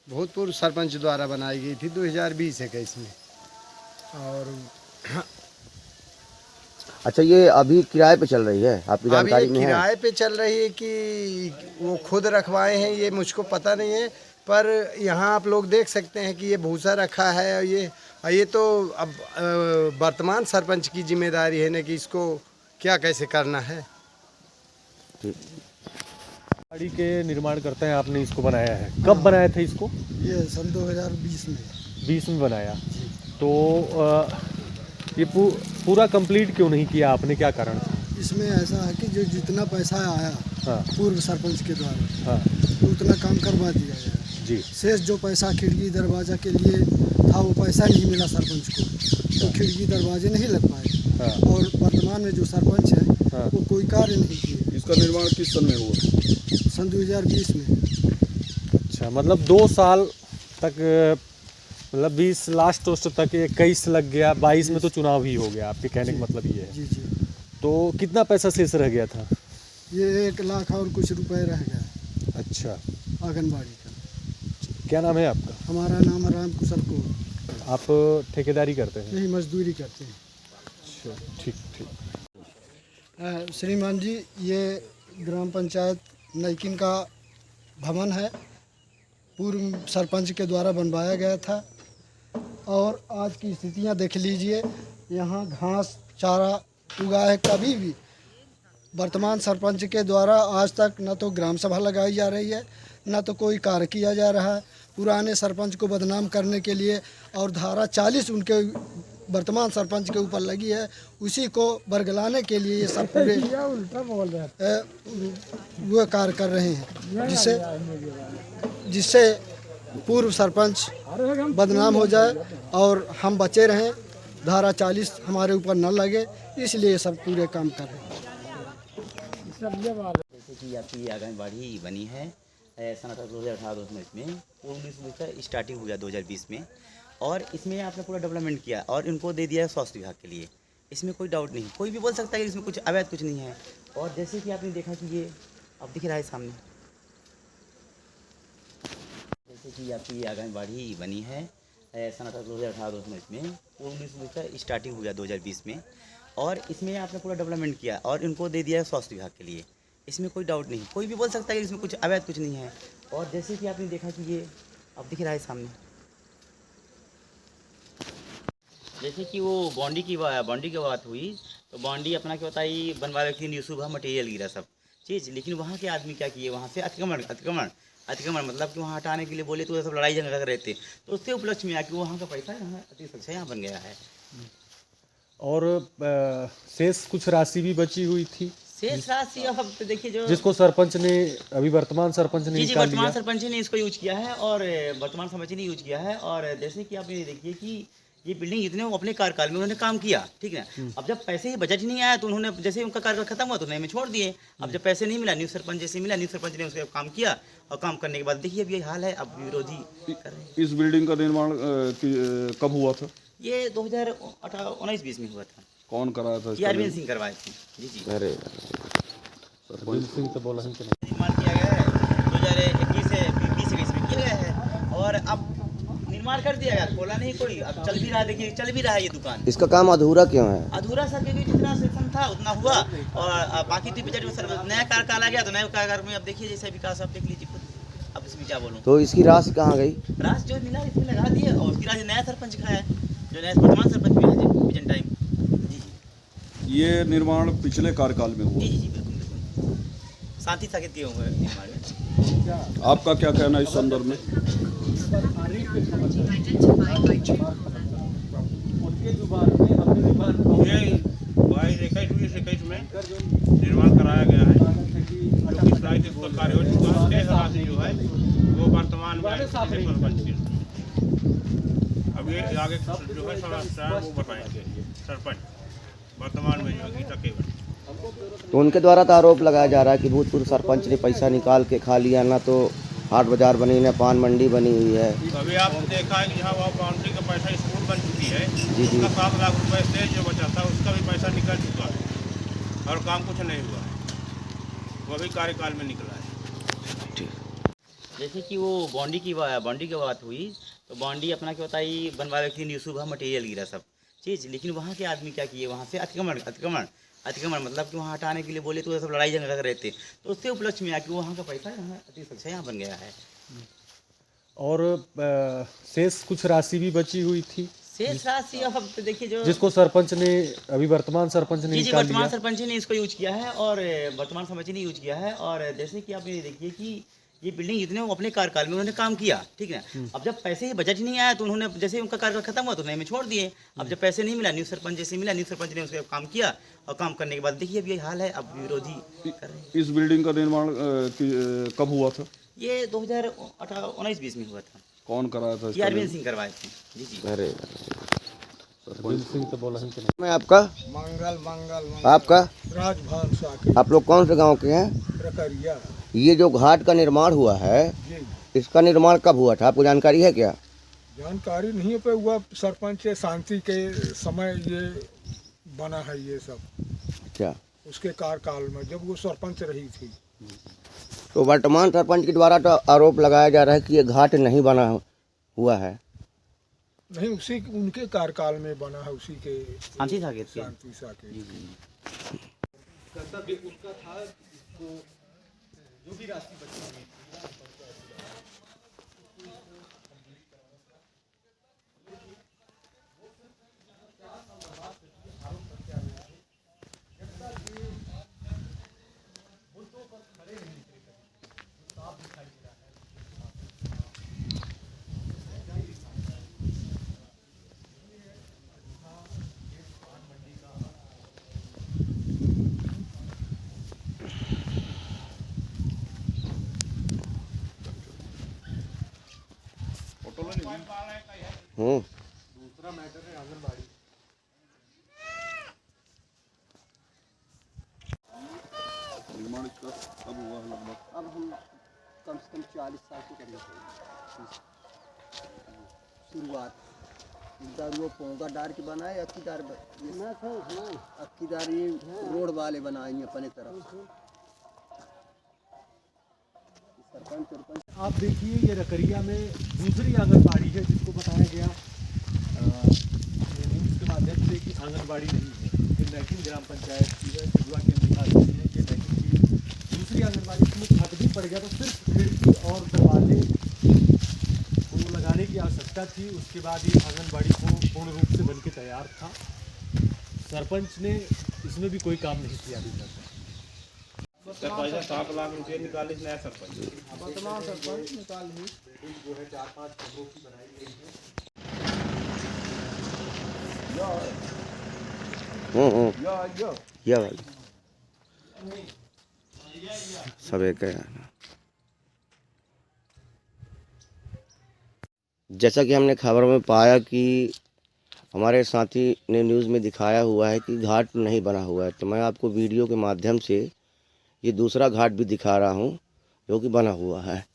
भूतपूर्व सरपंच द्वारा बनाई गई थी 2020-21 में। और अच्छा, ये अभी किराए पे चल रही है, आपकी अब ये जानकारी में है? किराए पे चल रही है कि वो खुद रखवाए हैं, ये मुझको पता नहीं है। पर यहाँ आप लोग देख सकते हैं कि ये भूसा रखा है। और ये तो अब वर्तमान सरपंच की जिम्मेदारी है ना कि इसको क्या कैसे करना है। गाड़ी के निर्माण करते हैं, आपने इसको बनाया है, कब बनाया था इसको? ये सन 2020 में। 20 में बनाया। तो ये पूरा कंप्लीट क्यों नहीं किया आपने, क्या कारण था? इसमें ऐसा है कि जो जितना पैसा आया हाँ पूर्व सरपंच के द्वारा, हाँ तो उतना काम करवा दिया गया। जी। शेष जो पैसा खिड़की दरवाजा के लिए था वो पैसा नहीं मिला सरपंच को, तो खिड़की दरवाजे नहीं लग पाए। हाँ। और वर्तमान में जो सरपंच है हाँ। वो कोई कार्य नहीं किए। इसका निर्माण किस सन में हुआ? सन 2020 में। अच्छा, मतलब 2 साल तक, मतलब 20 लास्ट तक 21 लग गया, 22 में तो चुनाव ही हो गया, आपके कहने का मतलब ये है। जी जी। तो कितना पैसा शेष रह गया था? ये 1 लाख और कुछ रुपए रह गया अच्छा, आंगनबाड़ी का। क्या नाम है आपका? हमारा नाम है राम कुशल को। आप ठेकेदारी करते हैं? यही मजदूरी करते हैं। अच्छा, ठीक ठीक। श्रीमान जी, ये ग्राम पंचायत नईकिन का भवन है, पूर्व सरपंच के द्वारा बनवाया गया था। और आज की स्थितियां देख लीजिए, यहाँ घास चारा उगा है। कभी भी वर्तमान सरपंच के द्वारा आज तक न तो ग्राम सभा लगाई जा रही है, न तो कोई कार्य किया जा रहा है। पुराने सरपंच को बदनाम करने के लिए और धारा 40 उनके वर्तमान सरपंच के ऊपर लगी है, उसी को बरगलाने के लिए ये सब पूरे वो कार्य कर रहे हैं, जिससे पूर्व सरपंच बदनाम हो जाए और हम बचे रहें, धारा 40 हमारे ऊपर न लगे, इसलिए सब पूरे काम कर रहे हैं। जैसे कि आपकी आंगनबाड़ी बनी है सन 2018 में, इसमें पूर्व का स्टार्टिंग हुआ 2020 में, और इसमें आपने पूरा डेवलपमेंट किया और इनको दे दिया है स्वास्थ्य विभाग के लिए। इसमें कोई डाउट नहीं, कोई भी बोल सकता है कि इसमें कुछ अवैध कुछ नहीं है। और जैसे कि आपने देखा कि ये अब दिख रहा है सामने, जैसे कि आपकी आंगनबाड़ी बनी है सन 2018 में, इसमें पूर्व का स्टार्टिंग हुआ 2020 में, और इसमें आपने पूरा डेवलपमेंट किया और इनको दे दिया है स्वास्थ्य विभाग के लिए। इसमें कोई डाउट नहीं, कोई भी बोल सकता है कि इसमें कुछ अवैध कुछ नहीं है। और जैसे कि आपने देखा कि ये अब दिख रहा है सामने, जैसे कि वो बाउंड्री की बात हुई, तो बाउंड्री अपना क्या होता है बनवा रखी थी, सुबह मटेरियल गिरा सब चीज़, लेकिन वहाँ के आदमी क्या किए, वहाँ से अतिक्रमण मतलब कि वहाँ हटाने के लिए बोले तो सब लड़ाई झगड़ा कर रहे थे, तो उससे उपलक्ष्य में आके वहाँ का पैसा यहाँ अतिशय यहाँ बन गया है। और शेष कुछ राशि भी बची हुई थी, शेष राशि अब देखिए जो जिसको सरपंच ने, अभी वर्तमान सरपंच ने जी निकाल वर्तमान लिया। सरपंच ने इसको यूज किया है, और वर्तमान सरपंच ने यूज किया है। और जैसे कि आप ये देखिए कि ये बिल्डिंग जितने वो अपने कार्यकाल में उन्होंने काम किया, ठीक है। अब जब पैसे ही बजट ही नहीं आया तो उन्होंने, जैसे उनका कार्यकाल खत्म हुआ तो उन्होंने छोड़ दिए। अब जब पैसे नहीं मिला, न्यू सरपंच जैसे मिला, न्यू सरपंच ने उसका काम किया, और काम करने के बाद देखिए अब ये हाल है, अब विरोधी कर रहे हैं। इस बिल्डिंग का निर्माण कब हुआ था? ये 2019-20 में हुआ था। कौन कराया था? ये अरविंद सिंह करवाए थे। जी जी। अरे अरविंद सिंह तो बोला ही कि नहीं। निर्माण किया गया है 2021 में किया गया है, और अब निर्माण कर दिया गया, खोला नहीं कोई, अब चल भी रहा है, देखिए चल भी रहा है ये दुकान। इसका काम अधूरा क्यों है? अधूरा सर, क्योंकि जितना सेक्शन था उतना हुआ, और बाकी तो बजट में सर नया कार्यकाल आ गया, तो नए कार्यकाल में अब देखिए जैसे विकास आप देख लीजिए खुद, अब इसमें क्या बोलूँ। तो इसकी राशि कहाँ गई? राशि जो मिला इसमें लगा दिए, और उसकी राशि नया सरपंच का है, जो नया वर्तमान सरपंच भी है प्रेजेंट टाइम। जी जी। ये निर्माण पिछले कार्यकाल में हुआ। जी जी बिल्कुल बिल्कुल, शांति साकित किए हुए निर्माण में। आपका क्या कहना है इस संदर्भ में? ये 22-21 में निर्माण कराया गया है, जो कि शायद इसका कार्य हो चुका है। शेष राशि जो है वो वर्तमान में सरपंच की। अब ये आगे जो है समस्या वो बताएंगे सरपंच, वर्तमान में जो गीता केवल। तो उनके द्वारा तो आरोप लगाया जा रहा है कि भूतपूर्व सरपंच ने पैसा निकाल के खा लिया, ना तो हाट बाजार बनी, ना पान मंडी बनी हुई है। अभी आपने देखा है कि जहाँ वहाँ बाउंड्री का पैसा स्कूल बन चुकी है, जी। उसका 7 लाख रुपए से जो बचा था उसका भी पैसा निकल चुका है, और काम कुछ नहीं हुआ है, वो भी कार्यकाल में निकला है। जैसे कि वो बाउंड्री की बात हुई, तो बाउंड्री अपना क्या होता है, ये बनवावे के लिए सुबह मटेरियल गिरा सब चीज़, लेकिन वहाँ के आदमी क्या किए, वहाँ से अतिक्रमण मतलब कि वहाँ हटाने के लिए बोले तो सब लड़ाई झगड़ा कर रहे थे, तो उससे उपलक्ष्य में आके वहाँ का पैसा यहाँ अति सुरक्षा यहाँ बन गया है। और शेष कुछ राशि भी बची हुई थी शेष राशि अब तो देखिए जो जिसको सरपंच ने, अभी वर्तमान सरपंच ने जी निकाल वर्तमान लिया। सरपंच ने इसको यूज किया है और वर्तमान सरपंच ने यूज किया है। और जैसे कि आप ये देखिए कि ये बिल्डिंग जितने वो अपने कार्यकाल में उन्होंने काम किया, ठीक है। अब जब पैसे ही बजट ही नहीं आया तो उन्होंने जैसे ही उनका कार्यकाल खत्म हुआ तो उन्होंने छोड़ दिए। अब जब पैसे नहीं मिला, न्यू सरपंच जैसे मिला, न्यू सरपंच ने उसका काम किया और काम करने के बाद देखिए अब ये हाल है, अब विरोधी कर रहे हैं। इस बिल्डिंग का निर्माण कब हुआ था? ये 2019-20 में हुआ था। कौन कराया था ये इसका अरविंद सिंह करवाए थे। जी जी। अरे अरविंद सिंह तो बोला ही कि नहीं। मैं आपका आपका राजभान साके आप लोग कौन से गांव के हैं? प्रक्रिया ये जो घाट का निर्माण हुआ है, इसका निर्माण कब हुआ था, आपको जानकारी है क्या? जानकारी नहीं पे हुआ, सरपंच शांति के समय ये बना है ये सब, अच्छा, उसके कार्यकाल में जब वो सरपंच रही थी। तो वर्तमान सरपंच के द्वारा तो आरोप लगाया जा रहा है कि ये घाट नहीं बना हुआ है। नहीं, उसी उनके कार्यकाल में बना है, उसी के शांति साकेत के। शांति साके। दूसरा मैटर है आंगनबाड़ी। निर्माण इसका कब हुआ लगभग? अब हम कम से कम 40 साल के करीब शुरुआत इधर वो पोंगा डार के बनाए, अक्कीदार अक्कीदार ये रोड वाले बनाए हैं अपने तरफ। सरपंच आप देखिए ये रकरिया में दूसरी आंगनबाड़ी है जिसको बताया गया न्यूज़ के माध्यम से कि आंगनबाड़ी नहीं है, ये नैकिन ग्राम पंचायत की है, सिजवा के निवासी हैं। ये नैकिन की दूसरी आंगनबाड़ी इसमें छत भी पड़ गया, तो सिर्फ खिड़की और दरवाजे को लगाने की आवश्यकता थी। उसके बाद ही आंगनबाड़ी को पूर्ण रूप से बन के तैयार था। सरपंच ने इसमें भी कोई काम नहीं किया अभी तक। पैसा 7 लाख रुपये निकाले इस नया सरपंच। वर्तमान सरपंच निकाल ली। जो है 4-5 कमरों की बनाई गई है। ये वाली सब एक है ना। जैसा कि हमने खबर में पाया कि हमारे साथी ने न्यूज़ में दिखाया हुआ है कि घाट नहीं बना हुआ है, तो मैं आपको वीडियो के माध्यम से ये दूसरा घाट भी दिखा रहा हूँ जो कि बना हुआ है।